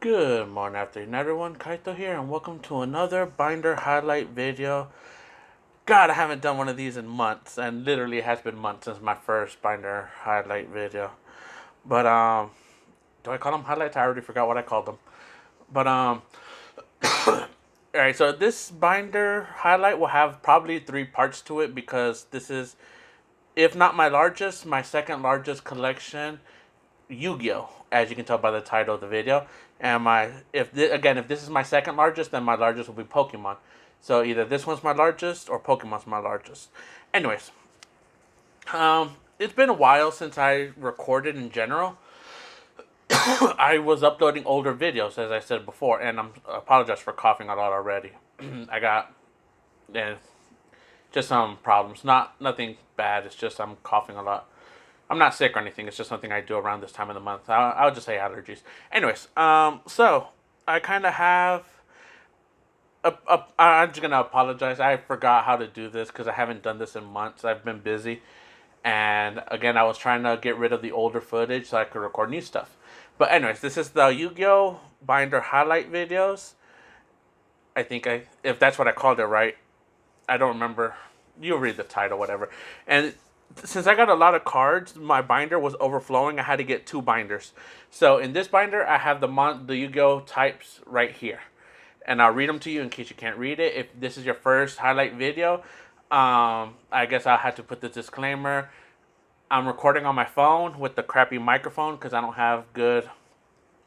Good morning, afternoon, everyone. Kaito here, and welcome to another binder highlight video. God, I haven't done one of these in months, and literally it has been months since my first binder highlight video. But do I call them highlights? I already forgot what I called them. But all right. So this binder highlight will have probably three parts to it because this is, if not my largest, my second largest collection Yu-Gi-Oh, as you can tell by the title of the video. And if this is my second largest, then my largest will be Pokemon. So either this one's my largest or Pokemon's my largest. Anyways, it's been a while since I recorded in general. I was uploading older videos, as I said before, and I apologize for coughing a lot already. I got eh, just some problems, not nothing bad. It's just I'm coughing a lot. I'm not sick or anything. It's just something I do around this time of the month. I'll just say allergies. Anyways, so I kind of have. I'm just gonna apologize. I forgot how to do this because I haven't done this in months. I've been busy, and again, I was trying to get rid of the older footage so I could record new stuff. But anyways, this is the Yu-Gi-Oh binder highlight videos. If that's what I called it right, I don't remember. You'll read the title, whatever. And since I got a lot of cards, my binder was overflowing. I had to get two binders. So in this binder, I have the Yu-Gi-Oh types right here, and I'll read them to you in case you can't read it. If this is your first highlight video, I guess I'll have to put the disclaimer. I'm recording on my phone with the crappy microphone because I don't have good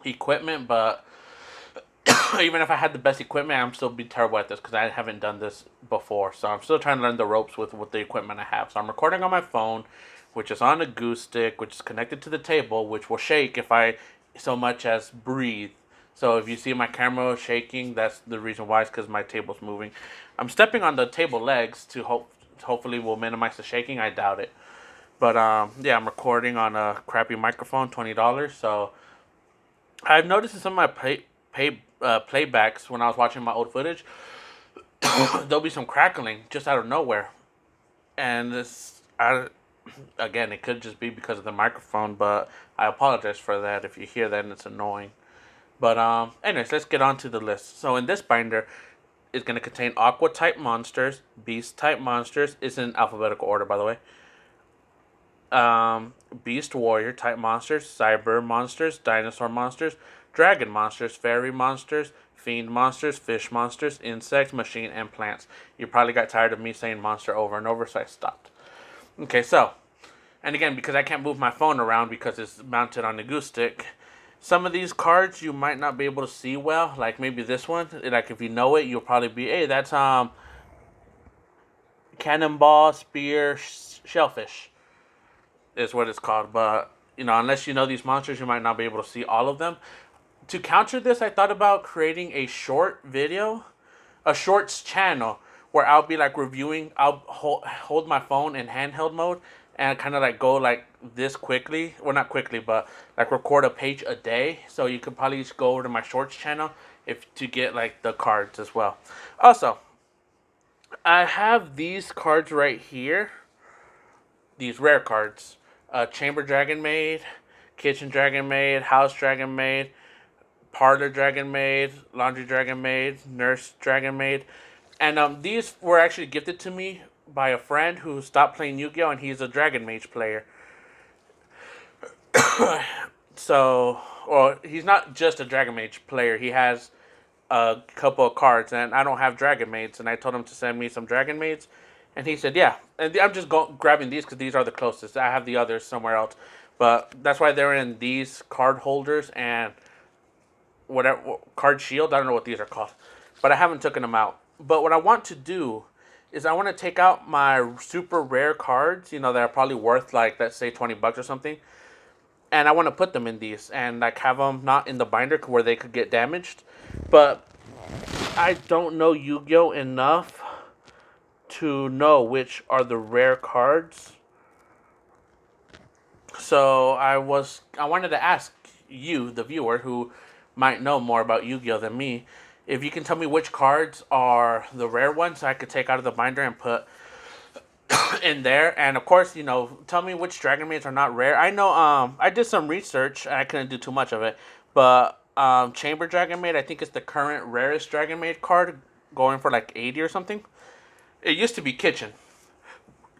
equipment, but even if I had the best equipment, I'm still be terrible at this because I haven't done this before. So I'm still trying to learn the ropes with the equipment I have. So I'm recording on my phone, which is on a goose stick, which is connected to the table, which will shake if I so much as breathe. So if you see my camera shaking, that's the reason why. It's because my table's moving. I'm stepping on the table legs to hopefully will minimize the shaking. I doubt it. But yeah, I'm recording on a crappy microphone, $20. So I've noticed in some of my playbacks when I was watching my old footage, there'll be some crackling just out of nowhere, and again, it could just be because of the microphone, but I apologize for that if you hear that and it's annoying. But anyways, let's get on to the list. So in this binder, it's going to contain Aqua type monsters, Beast type monsters. It's in alphabetical order, by the way. Beast Warrior type monsters, Cyber monsters, Dinosaur monsters, Dragon monsters, Fairy monsters, Fiend monsters, Fish monsters, Insects, Machine, and Plants. You probably got tired of me saying monster over and over, so I stopped. Okay, so, and again, because I can't move my phone around because it's mounted on the goose stick, some of these cards you might not be able to see well, like maybe this one. Like if you know it, you'll probably be, hey, that's Cannonball, Spear, Shellfish is what it's called. But unless you know these monsters, you might not be able to see all of them. To counter this, I thought about creating a short video, a shorts channel where I'll be like reviewing. I'll hold my phone in handheld mode and kind of like go like this quickly. Well, not quickly, but like record a page a day. So you could probably just go over to my shorts channel if to get like the cards as well. Also, I have these cards right here. These rare cards. Chamber Dragon Maid, Kitchen Dragon Maid, House Dragon Maid, Parlor Dragon Maid, Laundry Dragon Maid, Nurse Dragon Maid. And these were actually gifted to me by a friend who stopped playing Yu-Gi-Oh! And he's a Dragon Mage player. So, well, he's not just a Dragon Mage player. He has a couple of cards, and I don't have Dragon Maids. And I told him to send me some Dragon Maids. And he said, yeah. And I'm just grabbing these because these are the closest. I have the others somewhere else. But that's why they're in these card holders and whatever card shield. I don't know what these are called, but I haven't taken them out. But what I want to do is I want to take out my super rare cards, that are probably worth like, let's say, $20 or something, and I want to put them in these and like have them not in the binder where they could get damaged. But I don't know Yu-Gi-Oh enough to know which are the rare cards. So I wanted to ask you, the viewer, who might know more about Yu-Gi-Oh than me, if you can tell me which cards are the rare ones so I could take out of the binder and put in there. And of course, tell me which Dragon Maids are not rare. I know I did some research and I couldn't do too much of it, but Chamber Dragon Maid. I think it's the current rarest Dragon Maid card, going for like 80 or something. It used to be Kitchen.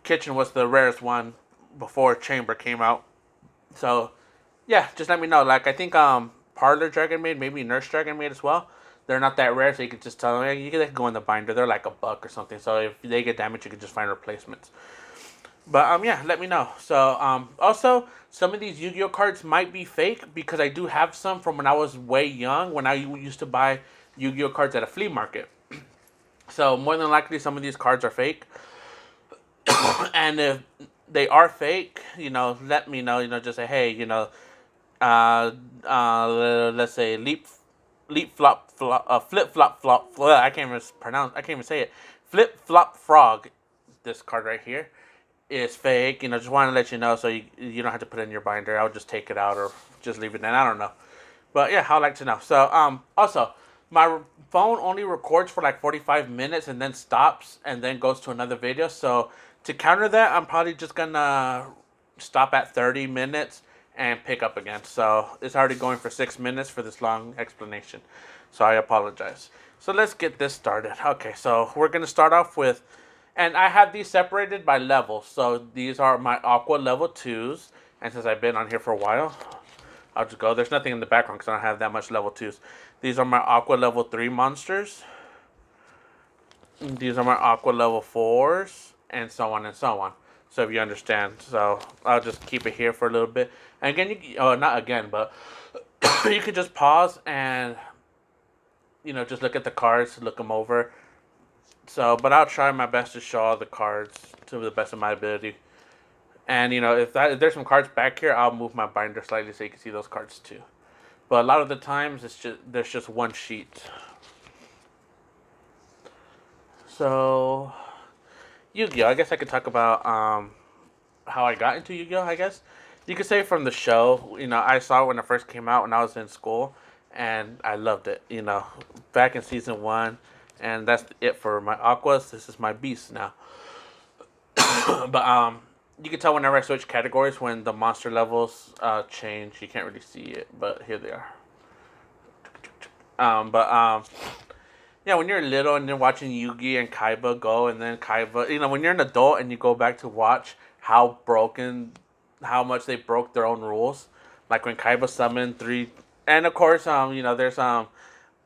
Kitchen was the rarest one before Chamber came out. So yeah, just let me know. Like I think Parlor Dragon Maid, maybe Nurse Dragon Maid as well. They're not that rare, so you can just tell them, hey, you can go in the binder. They're like $1 or something. So if they get damaged, you can just find replacements. But yeah, let me know. So also some of these Yu-Gi-Oh cards might be fake because I do have some from when I was way young, when I used to buy Yu-Gi-Oh cards at a flea market. So more than likely, some of these cards are fake. And if they are fake, let me know. Just say, hey, let's say leap flop flop flip flop flop. I can't even pronounce. I can't even say it. Flip flop frog. This card right here is fake. Just want to let you know so you don't have to put it in your binder. I'll just take it out or just leave it in. I don't know. But yeah, I'd like to know. So also my phone only records for like 45 minutes and then stops and then goes to another video. So to counter that, I'm probably just gonna stop at 30 minutes and pick up again. So it's already going for 6 minutes for this long explanation. So I apologize. So let's get this started. Okay, so we're gonna start off with, and I have these separated by level. So these are my Aqua level 2s. And since I've been on here for a while, I'll just go. There's nothing in the background because I don't have that much level 2s. These are my Aqua level 3 monsters. These are my Aqua level 4s. And so on and so on. So if you understand. So I'll just keep it here for a little bit. And again, not again, but you can just pause and, just look at the cards, look them over. So, but I'll try my best to show all the cards to the best of my ability. And, if there's some cards back here, I'll move my binder slightly so you can see those cards too. But a lot of the times, there's just one sheet. So, Yu-Gi-Oh! I guess I could talk about how I got into Yu-Gi-Oh! I guess you could say from the show. I saw it when it first came out when I was in school, and I loved it. Back in season 1, and that's it for my Aquas. This is my Beast now. But you can tell whenever I switch categories when the monster levels change. You can't really see it, but here they are. But yeah, when you're little and you're watching Yugi and Kaiba go, and then Kaiba, when you're an adult and you go back to watch how much they broke their own rules, like when Kaiba summoned 3, and of course, there's an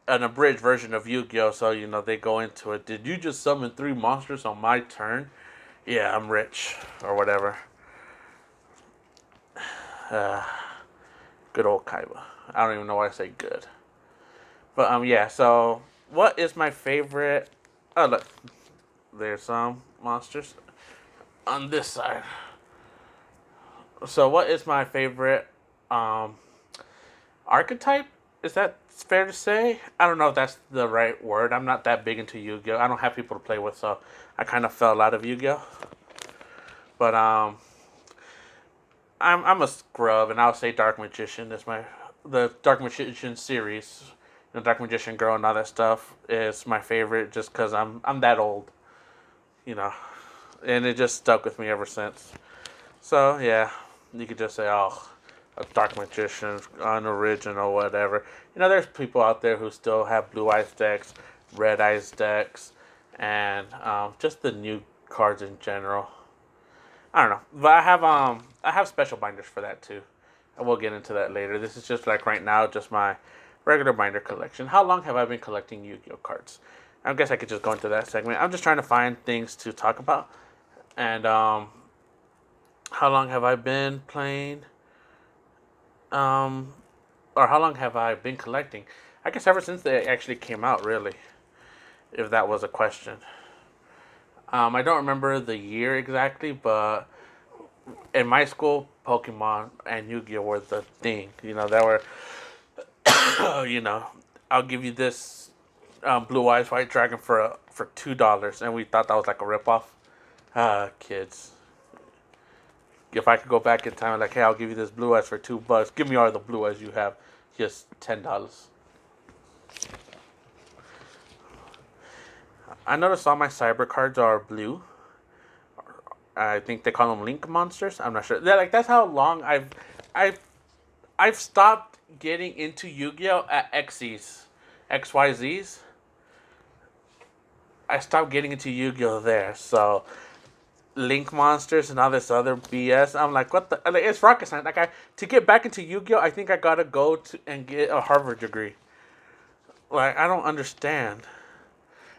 abridged version of Yu-Gi-Oh, so they go into it. Did you just summon 3 monsters on my turn? Yeah, I'm rich or whatever. Good old Kaiba. I don't even know why I say good. But yeah. So what is my favorite? Oh look, there's some monsters on this side. So what is my favorite archetype? Is that fair to say? I don't know if that's the right word. I'm not that big into Yu-Gi-Oh. I don't have people to play with, so I kind of fell out of Yu-Gi-Oh. But I'm a scrub, and I'll say Dark Magician is the Dark Magician series. Dark Magician Girl and all that stuff is my favorite, just because I'm that old, and it just stuck with me ever since. So yeah, you could just say, oh, a Dark Magician, unoriginal, whatever. There's people out there who still have Blue Eyes decks, Red Eyes decks, and just the new cards in general. I don't know, but I have special binders for that too. I will get into that later. This is just like right now, just my regular binder collection. How long have I been collecting Yu-Gi-Oh cards? I guess I could just go into that segment. I'm just trying to find things to talk about. And how long have I been playing? Or how long have I been collecting? I guess ever since they actually came out, really. If that was a question. I don't remember the year exactly, but in my school, Pokemon and Yu-Gi-Oh were the thing. That were, I'll give you this Blue Eyes White Dragon for $2, and we thought that was like a ripoff. Kids. If I could go back in time, like, hey, I'll give you this Blue Eyes for $2. Give me all the Blue Eyes you have, just $10. I noticed all my cyber cards are blue. I think they call them Link monsters. I'm not sure. That's how long I've stopped getting into Yu-Gi-Oh at XYZs. I stopped getting into Yu-Gi-Oh there. So Link monsters and all this other BS. I'm like, what the? Like, it's rocket science. Like, to get back into Yu-Gi-Oh, I think I gotta go to and get a Harvard degree. Like, I don't understand.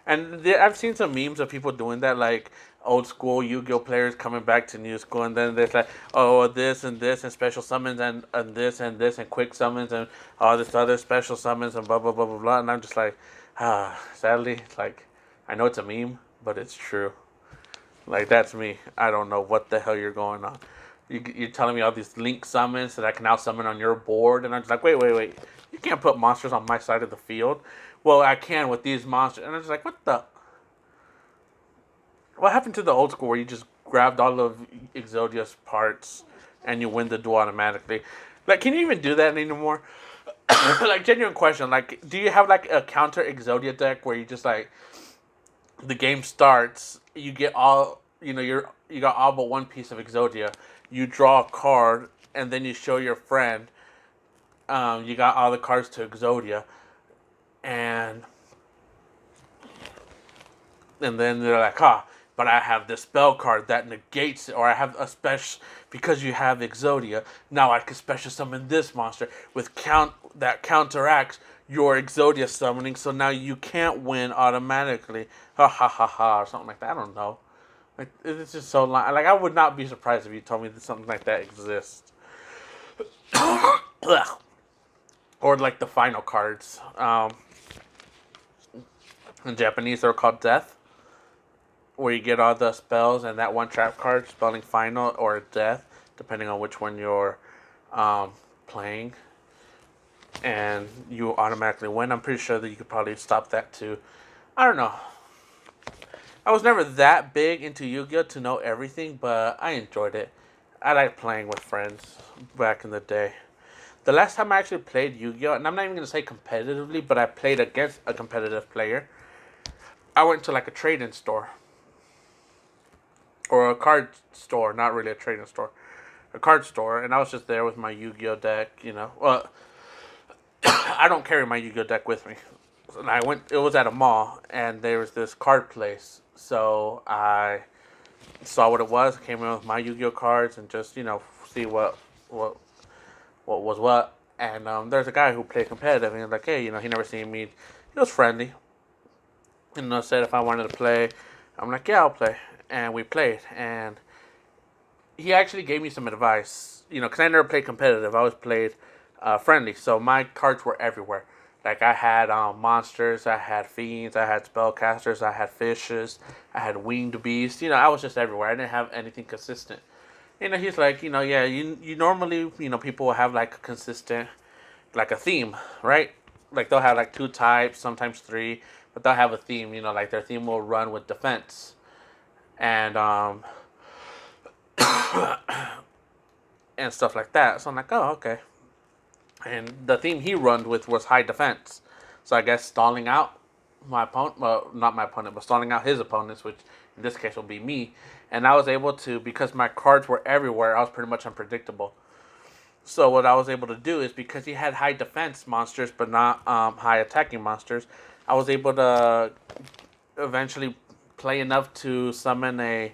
And I've seen some memes of people doing that, like old school Yu-Gi-Oh players coming back to new school, and then there's like, oh, this and special summons and this and quick summons and all this other special summons and blah blah blah blah blah. And I'm just like, sadly, like, I know it's a meme, but it's true. Like, that's me. I don't know what the hell you're going on. You're telling me all these link summons that I can out summon on your board, and I'm just like, wait. You can't put monsters on my side of the field. Well, I can with these monsters, and I'm just like, what the? What happened to the old school where you just grabbed all of Exodia's parts and you win the duel automatically? Like, can you even do that anymore? Like, genuine question. Like, do you have like a counter Exodia deck where you just like the game starts, you get all you got all but one piece of Exodia, you draw a card, and then you show your friend, you got all the cards to Exodia, and then they're like, but I have this spell card that negates it, or I have a special because you have Exodia. Now I can special summon this monster with count that counteracts your Exodia summoning, so now you can't win automatically. Ha ha ha ha, or something like that. I don't know. Like, it's just so long. Like, I would not be surprised if you told me that something like that exists. Or like the final cards. In Japanese, they're called Death, where you get all the spells and that one trap card spelling final or death, depending on which one you're playing, and you automatically win. I'm pretty sure that you could probably stop that too. I don't know. I was never that big into Yu-Gi-Oh to know everything, but I enjoyed it. I liked playing with friends back in the day. The last time I actually played Yu-Gi-Oh, and I'm not even going to say competitively, but I played against a competitive player, I went to like a trading store. Or a card store, not really a trading store. A card store, and I was just there with my Yu-Gi-Oh deck. Well, I don't carry my Yu-Gi-Oh deck with me. And it was at a mall, and there was this card place. So I saw what it was, came in with my Yu-Gi-Oh cards, and just, see what was what. And there's a guy who played competitive, and he was like, hey, he never seen me. He was friendly. Said if I wanted to play, I'm like, yeah, I'll play. And we played, and he actually gave me some advice, because I never played competitive. I always played friendly, so my cards were everywhere. Like, I had monsters, I had fiends, I had spellcasters, I had fishes, I had winged beasts. I was just everywhere. I didn't have anything consistent. He's like, yeah, you normally, people will have like a consistent, like a theme, right? Like, they'll have like two types, sometimes three, but they'll have a theme. Like, their theme will run with defense, and and stuff like that. So I'm like, oh, okay. And the theme he run with was high defense. So I guess stalling out my opponent, well, not my opponent, but stalling out his opponents, which in this case will be me. And I was able to, because my cards were everywhere, I was pretty much unpredictable. So what I was able to do is, because he had high defense monsters but not high attacking monsters, I was able to eventually play enough to summon a.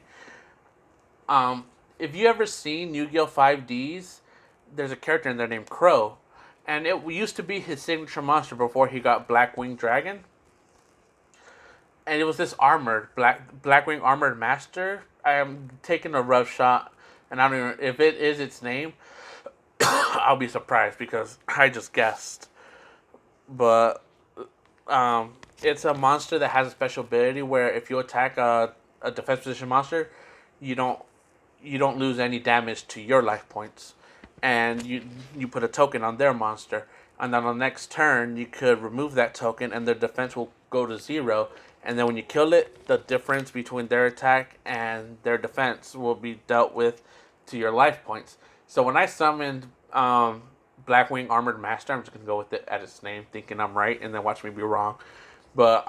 If you ever seen Yu-Gi-Oh 5Ds, there's a character in there named Crow, and it used to be his signature monster before he got Black Wing Dragon. And it was this armored Blackwing armored master. I am taking a rough shot, and I don't even if it is its name. I'll be surprised because I just guessed. But it's a monster that has a special ability where if you attack a defense position monster, you don't lose any damage to your life points, and you put a token on their monster, and then on the next turn you could remove that token, and their defense will go to 0. And then when you kill it, the difference between their attack and their defense will be dealt with to your life points. So when I summoned Blackwing Armored Master, I'm just gonna go with it at its name, thinking I'm right, and then watch me be wrong. But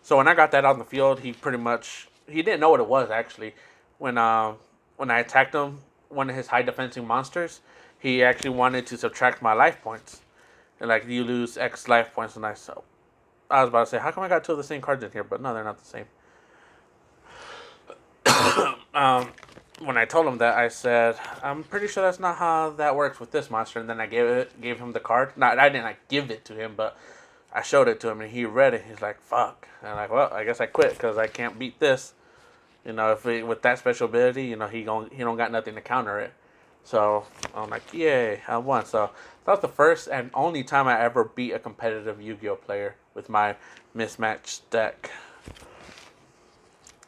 so when I got that on the field, he didn't know what it was actually. When I attacked him, one of his high defensing monsters, he actually wanted to subtract my life points. And like, you lose X life points, and I was about to say, how come I got two of the same cards in here? But no, they're not the same. When I told him that, I said, I'm pretty sure that's not how that works with this monster. And then I gave him the card. Not, I didn't like give it to him, but I showed it to him, and he read it. He's like, fuck. And I'm like, well, I guess I quit because I can't beat this. With that special ability, he don't got nothing to counter it. So I'm like, yay, I won. So that was the first and only time I ever beat a competitive Yu-Gi-Oh player with my mismatched deck.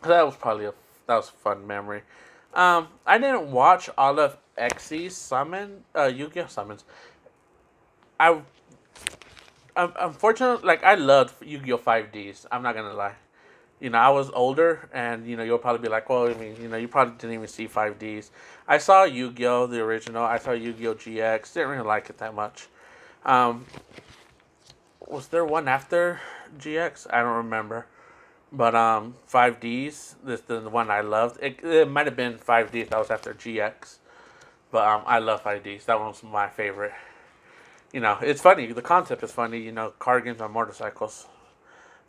That was a fun memory. I didn't watch all of Xy's Yu-Gi-Oh summons. I unfortunately, like, I loved Yu-Gi-Oh 5Ds. I'm not gonna lie. I was older, and you'll probably be like, well, I mean, you probably didn't even see 5Ds. I saw Yu-Gi-Oh the original. I saw Yu-Gi-Oh GX. Didn't really like it that much. Was there one after GX? I don't remember. But 5Ds, this the one I loved. It might have been 5Ds that was after GX, but I love 5Ds. That one was my favorite. It's funny. The concept is funny. Card games on motorcycles.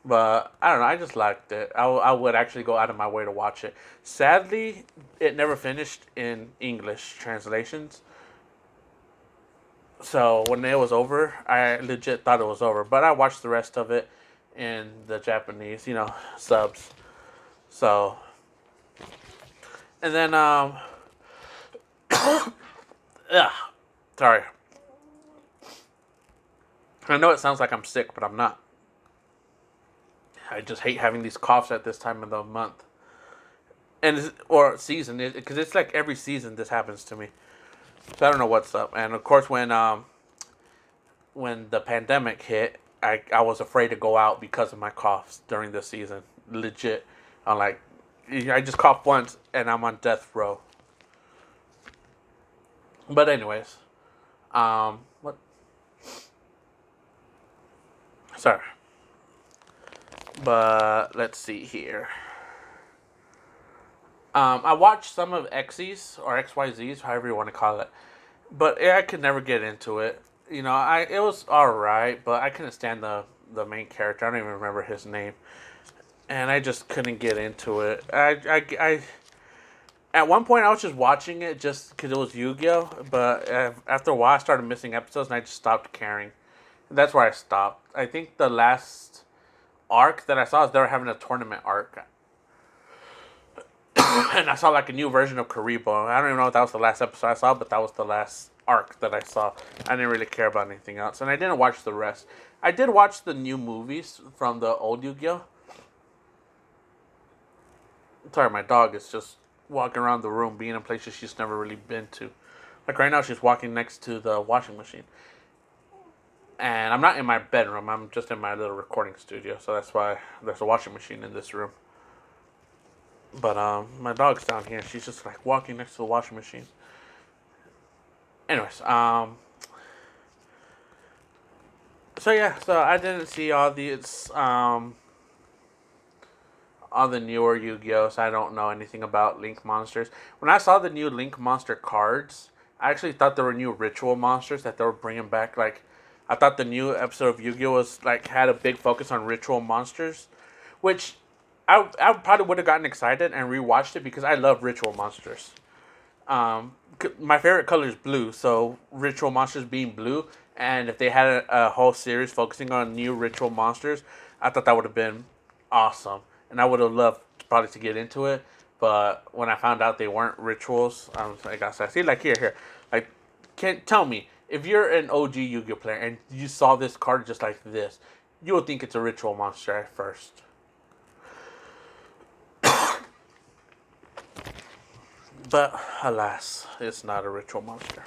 But I don't know. I just liked it. I would actually go out of my way to watch it. Sadly, it never finished in English translations. So when it was over, I legit thought it was over. But I watched the rest of it in the Japanese, subs. So, and then ugh, sorry. I know it sounds like I'm sick, but I'm not. I just hate having these coughs at this time of the month, or season, because it's like every season this happens to me. So I don't know what's up. And of course, when the pandemic hit, I was afraid to go out because of my coughs during this season. Legit, I'm like, I just coughed once and I'm on death row. But anyways, what? Sorry. But let's see here. I watched some of Xy's or XYZ's, however you want to call it, but I could never get into it. It was all right, but I couldn't stand the main character. I don't even remember his name, and I just couldn't get into it. I at one point I was just watching it just because it was Yu-Gi-Oh, but after a while I started missing episodes and I just stopped caring. That's where I stopped. I think the last arc that I saw is they were having a tournament arc. And I saw like a new version of Karibo. I don't even know if that was the last episode I saw, but that was the last arc that I saw. I didn't really care about anything else. And I didn't watch the rest. I did watch the new movies from the old Yu-Gi-Oh! Sorry, my dog is just walking around the room, being in places she's never really been to. Like right now, she's walking next to the washing machine. And I'm not in my bedroom. I'm just in my little recording studio. So that's why there's a washing machine in this room. But my dog's down here. She's just like walking next to the washing machine. Anyways, so yeah, so I didn't see all the newer Yu-Gi-Ohs. I don't know anything about Link monsters. When I saw the new Link monster cards, I actually thought there were new ritual monsters that they were bringing back. Like, I thought the new episode of Yu-Gi-Oh was like had a big focus on ritual monsters, which I probably would have gotten excited and rewatched it because I love ritual monsters. My favorite color is blue, so ritual monsters being blue, and if they had a whole series focusing on new ritual monsters, I thought that would have been awesome, and I would have loved probably to get into it. But when I found out they weren't rituals, I was like, I see, like here, like, can't tell me if you're an OG Yu-Gi-Oh player and you saw this card just like this, you would think it's a ritual monster at first. But alas, it's not a ritual monster.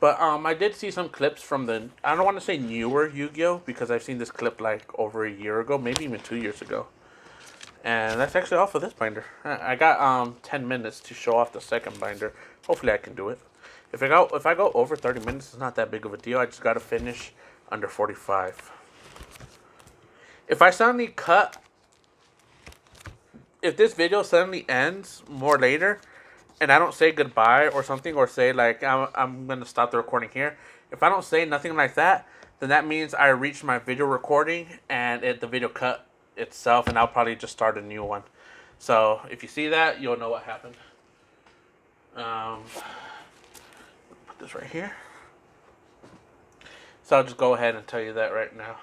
But I did see some clips from I don't want to say newer Yu-Gi-Oh because I've seen this clip like over a year ago, maybe even 2 years ago. And that's actually all for this binder. I got 10 minutes to show off the second binder. Hopefully I can do it. If I go over 30 minutes, it's not that big of a deal. I just got to finish under 45. If I suddenly cut if this video suddenly ends more later, and I don't say goodbye or something, or say like I'm gonna stop the recording here. If I don't say nothing like that, then that means I reached my video recording and the video cut itself, and I'll probably just start a new one. So if you see that, you'll know what happened. Put this right here. So I'll just go ahead and tell you that right now.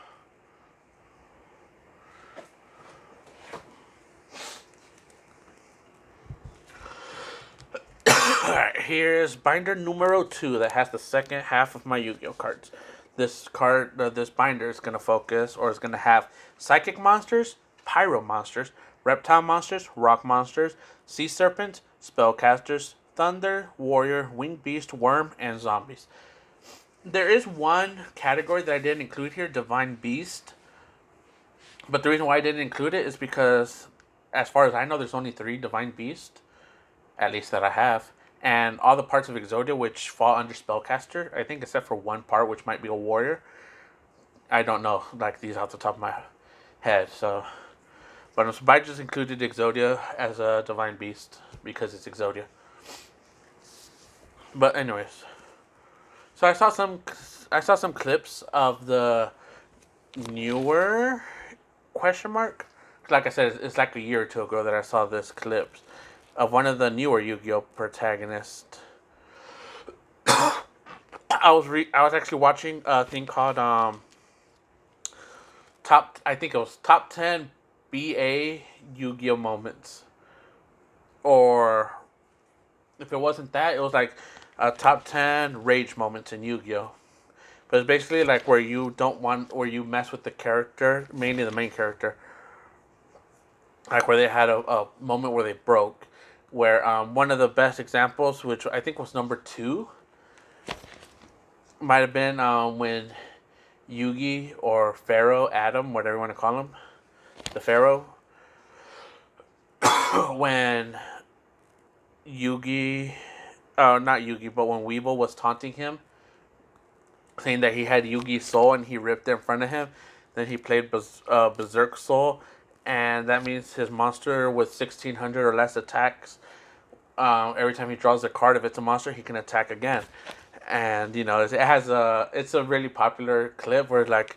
Alright, here's binder numero 2 that has the second half of my Yu-Gi-Oh cards. This binder is going to focus, or is going to have psychic monsters, pyro monsters, reptile monsters, rock monsters, sea serpent, spellcasters, thunder, warrior, winged beast, worm, and zombies. There is one category that I didn't include here, divine beast. But the reason why I didn't include it is because, as far as I know, there's only 3 divine beast, at least that I have. And all the parts of Exodia which fall under Spellcaster, I think except for one part which might be a warrior. I don't know, like these off the top of my head. But I just included Exodia as a divine beast because it's Exodia. But anyways, so I saw some clips of the newer question mark. Like I said, it's like a year or two ago that I saw this clips of one of the newer Yu-Gi-Oh protagonists. I was actually watching a thing called I think it was top 10 BA Yu-Gi-Oh moments, or if it wasn't that, it was like a top 10 rage moments in Yu-Gi-Oh. But it's basically like where you mess with the character, mainly the main character. Like where they had a moment where they broke. Where one of the best examples, which I think was number 2, might have been when Yugi or Pharaoh, Adam, whatever you want to call him, the Pharaoh, when Yugi, not Yugi, but when Weevil was taunting him, saying that he had Yugi's soul and he ripped it in front of him. Then he played Berserk Soul, and that means his monster with 1600 or less attacks. Every time he draws a card, if it's a monster, he can attack again. And it's a really popular clip where, like,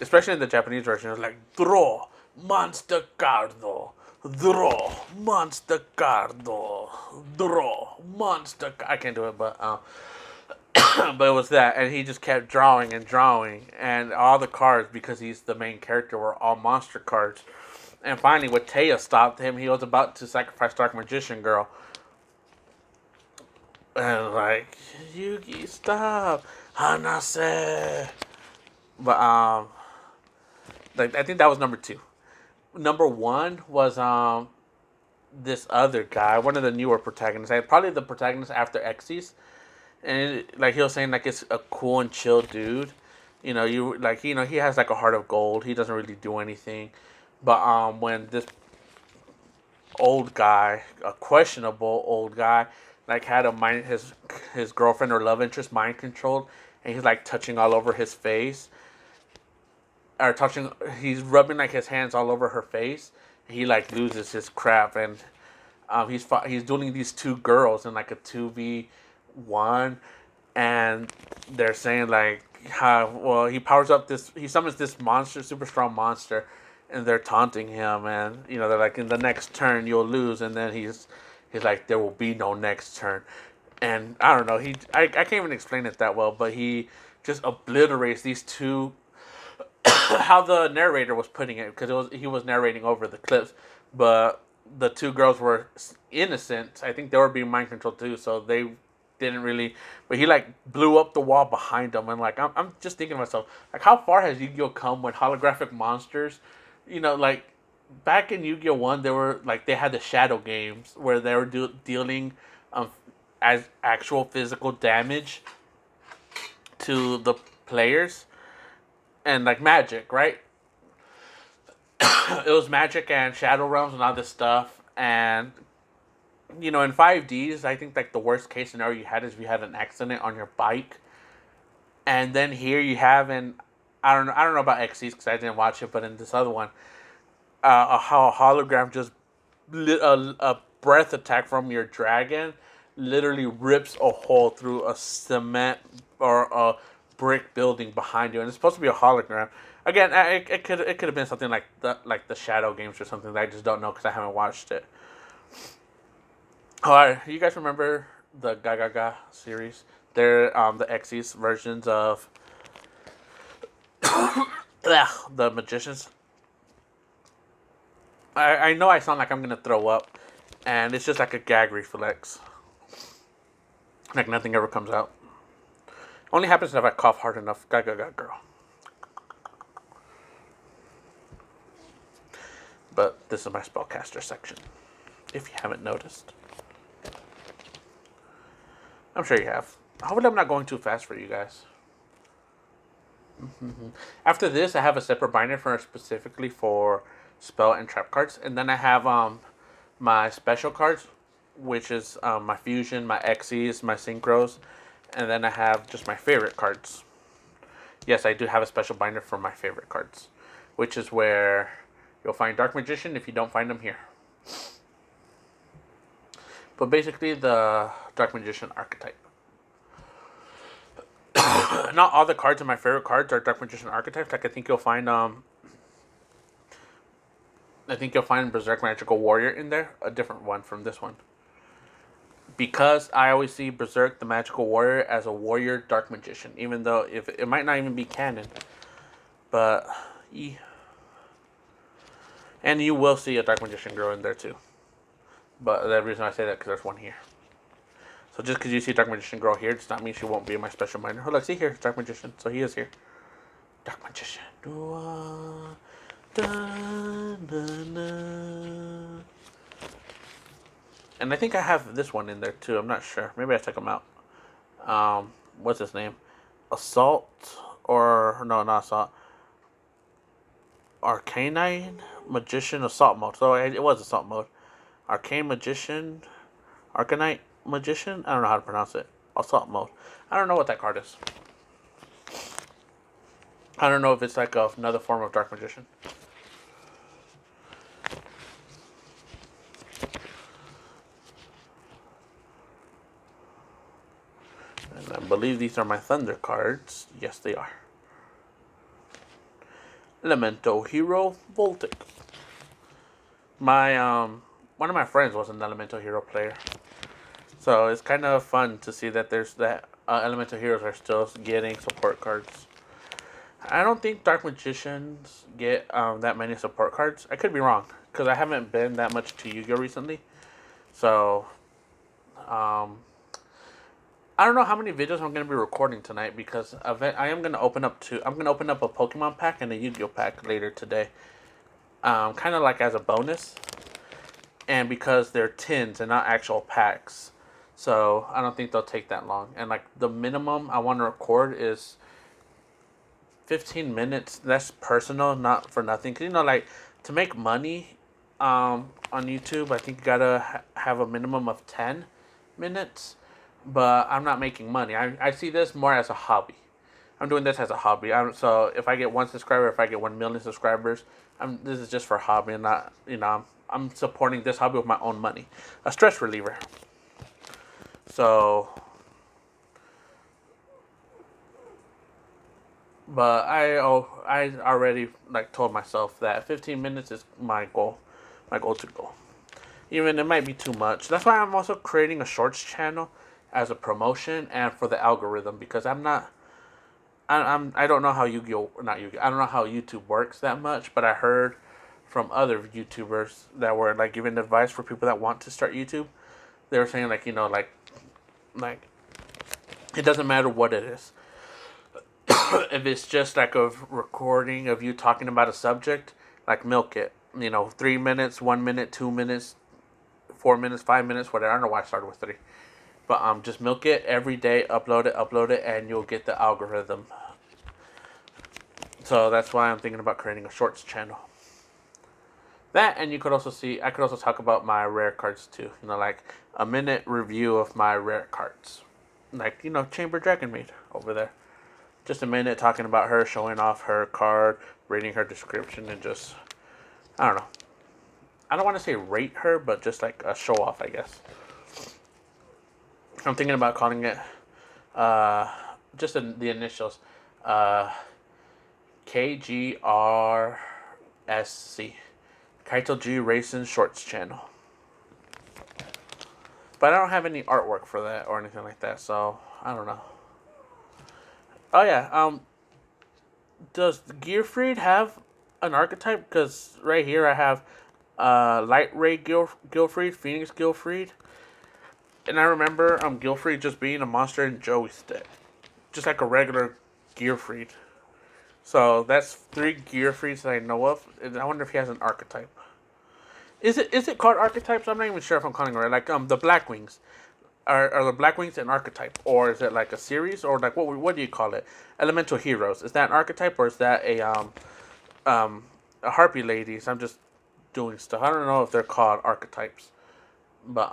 especially in the Japanese version, it's like draw monster cardo, draw monster cardo, draw monster. I can't do it, but but it was that, and he just kept drawing and drawing, and all the cards, because he's the main character, were all monster cards. And finally, when Taya stopped him, he was about to sacrifice Dark Magician Girl. And like, Yugi, stop, Hanase. But like I think that was number 2. Number 1 was this other guy, one of the newer protagonists, probably the protagonist after Xyz. And like he was saying, like, it's a cool and chill dude. He has like a heart of gold. He doesn't really do anything. But when this old guy, a questionable old guy, like had his girlfriend or love interest mind controlled, and he's like touching all over his face, or he's rubbing like his hands all over her face. He like loses his crap, and he's dueling these 2 girls in like a 2v1, and they're saying like he summons this monster, super strong monster, and they're taunting him, and they're like, in the next turn you'll lose, and then he's like, there will be no next turn. And I don't know, I can't even explain it that well, but he just obliterates these 2. How the narrator was putting it, because he was narrating over the clips, but the 2 girls were innocent. I think they were being mind controlled too, so they didn't really. But he like blew up the wall behind them, and like I'm just thinking to myself, like, how far has Yu-Gi-Oh come with holographic monsters? Like back in Yu-Gi-Oh 1, they had the shadow games where they were dealing as actual physical damage to the players, and like Magic, right? It was Magic and Shadow Realms and all this stuff, and in 5Ds, I think like the worst case scenario you had is if you had an accident on your bike, and then here you have I don't know about Xyz because I didn't watch it, but in this other one, how a hologram just a breath attack from your dragon literally rips a hole through a cement or a brick building behind you, and it's supposed to be a hologram. Again, it could have been something like the Shadow games or something that I just don't know because I haven't watched it. All right, you guys remember the Gaga series? They're the Xyz versions of the magicians. I know I sound like I'm gonna throw up, and it's just like a gag reflex. Like nothing ever comes out. Only happens if I cough hard enough. Gaga girl. But this is my spellcaster section. If you haven't noticed, I'm sure you have. Hopefully, I'm not going too fast for you guys. After this, I have a separate binder for specifically for spell and trap cards, and then I have my special cards, which is my fusion, my Xyz, my synchros, and then I have just my favorite cards. Yes, I do have a special binder for my favorite cards, which is where you'll find Dark Magician if you don't find them here. But basically, the Dark Magician archetype. Not all the cards in my favorite cards are Dark Magician archetypes. Like I think you'll find Berserk Magical Warrior in there, a different one from this one. Because I always see Berserk the Magical Warrior as a warrior Dark Magician, even though if it might not even be canon. But and you will see a Dark Magician grow in there too. But the reason I say that because there's one here. So just because you see Dark Magician grow here does not mean she won't be in my special binder. Oh, look, see here, Dark Magician. So he is here. Dark Magician. And I think I have this one in there too. I'm not sure. Maybe I took him out. What's his name? Assault or no, not Assault. Arcanine Magician Assault mode. So it was Assault mode. Arcane Magician, Arcanite Magician. I don't know how to pronounce it. Assault mode. I don't know what that card is. I don't know if it's like another form of Dark Magician. And I believe these are my Thunder cards. Yes, they are. Elemento Hero Voltic. My one of my friends was an Elemental Hero player, so it's kind of fun to see that there's that Elemental Heroes are still getting support cards. I don't think Dark Magicians get that many support cards. I could be wrong because I haven't been that much to Yu-Gi-Oh recently, so I don't know how many videos I'm gonna be recording tonight because I am gonna open up I'm gonna open up a Pokemon pack and a Yu-Gi-Oh pack later today, kind of like as a bonus. And because they're tins and not actual packs, so I don't think they'll take that long. And like the minimum I want to record is 15 minutes. That's personal, not for nothing. Cause like to make money, on YouTube, I think you gotta have a minimum of 10 minutes. But I'm not making money. I see this more as a hobby. I'm doing this as a hobby. So if I get 1 subscriber, if I get 1 million subscribers, this is just for hobby and not I'm supporting this hobby with my own money. A stress reliever. So, but I already told myself that 15 minutes is my goal. My goal to go. Even it might be too much. That's why I'm also creating a shorts channel as a promotion and for the algorithm because I don't know how I don't know how YouTube works that much, but I heard from other YouTubers that were giving advice for people that want to start YouTube. They were saying like it doesn't matter what it is. If it's just like a recording of you talking about a subject, milk it. 3 minutes, 1 minute, 2 minutes, 4 minutes, 5 minutes, whatever. I don't know why I started with 3. But just milk it every day, upload it, and you'll get the algorithm. So that's why I'm thinking about creating a shorts channel. That, and I could also talk about my rare cards too. Like a minute review of my rare cards. Chamber Dragon Maid over there. Just a minute talking about her, showing off her card, reading her description, and just, I don't know. I don't want to say rate her, but just like a show off, I guess. I'm thinking about calling it uh, just the initials, uh, KGRSC, Kaito G Racing Shorts Channel. But I don't have any artwork for that or anything like that, so I don't know. Oh yeah, does Gearfried have an archetype? Because right here I have Light Ray Gilfried, Phoenix Gilfried, and I remember Gilfried just being a monster in Joey's deck, just like a regular Gearfried. So that's 3 Gearfrieds that I know of, and I wonder if he has an archetype. Is it called archetypes? I'm not even sure if I'm calling it right. Like the Black Wings. Are the Black Wings an archetype, or is it like a series, or like what do you call it? Elemental heroes. Is that an archetype, or is that a harpy ladies? I'm just doing stuff. I don't know if they're called archetypes, but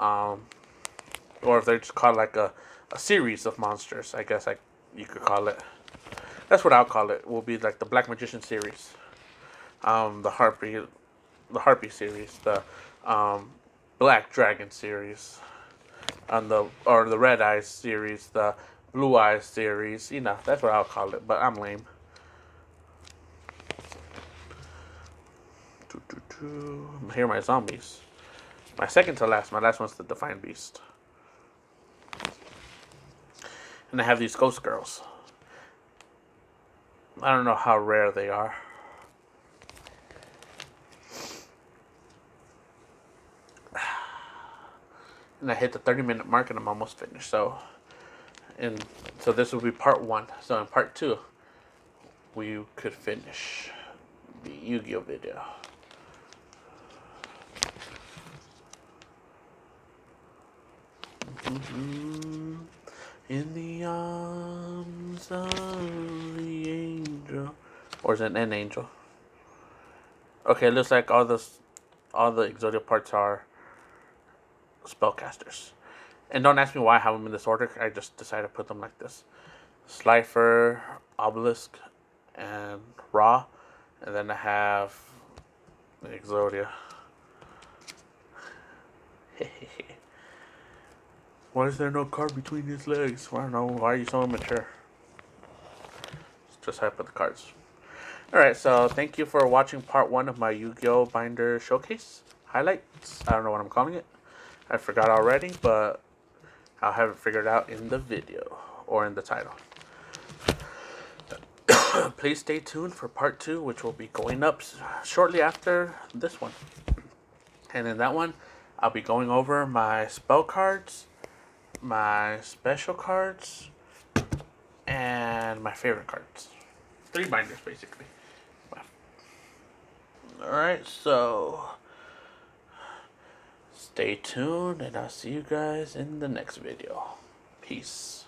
or if they're just called like a series of monsters. I guess like you could call it. That's what I'll call it. Will be like the Black Magician series, the harpy series, the Black Dragon series, on the Red Eyes series, the Blue Eyes series. You know, that's what I'll call it. But I'm lame. Here are my zombies. My second to last. My last one's the Divine Beast. And I have these Ghost Girls. I don't know how rare they are. And I hit the 30-minute mark and I'm almost finished. So this will be part 1. So in part 2, we could finish the Yu-Gi-Oh video. In the arms of the angel, or is it an angel? Okay, it looks like all the Exodia parts are spellcasters. And don't ask me why I have them in this order. I just decided to put them like this: Slifer, Obelisk, and Ra, and then I have the Exodia. Why is there no card between his legs? I don't know. Why are you so immature? Just how I put the cards. Alright, so thank you for watching part 1 of my Yu-Gi-Oh! Binder showcase highlights. I don't know what I'm calling it. I forgot already, but I'll have it figured out in the video or in the title. Please stay tuned for part 2, which will be going up shortly after this one. And in that one, I'll be going over my spell cards, my special cards, and my favorite cards. 3 binders, basically. Alright, so stay tuned, and I'll see you guys in the next video. Peace.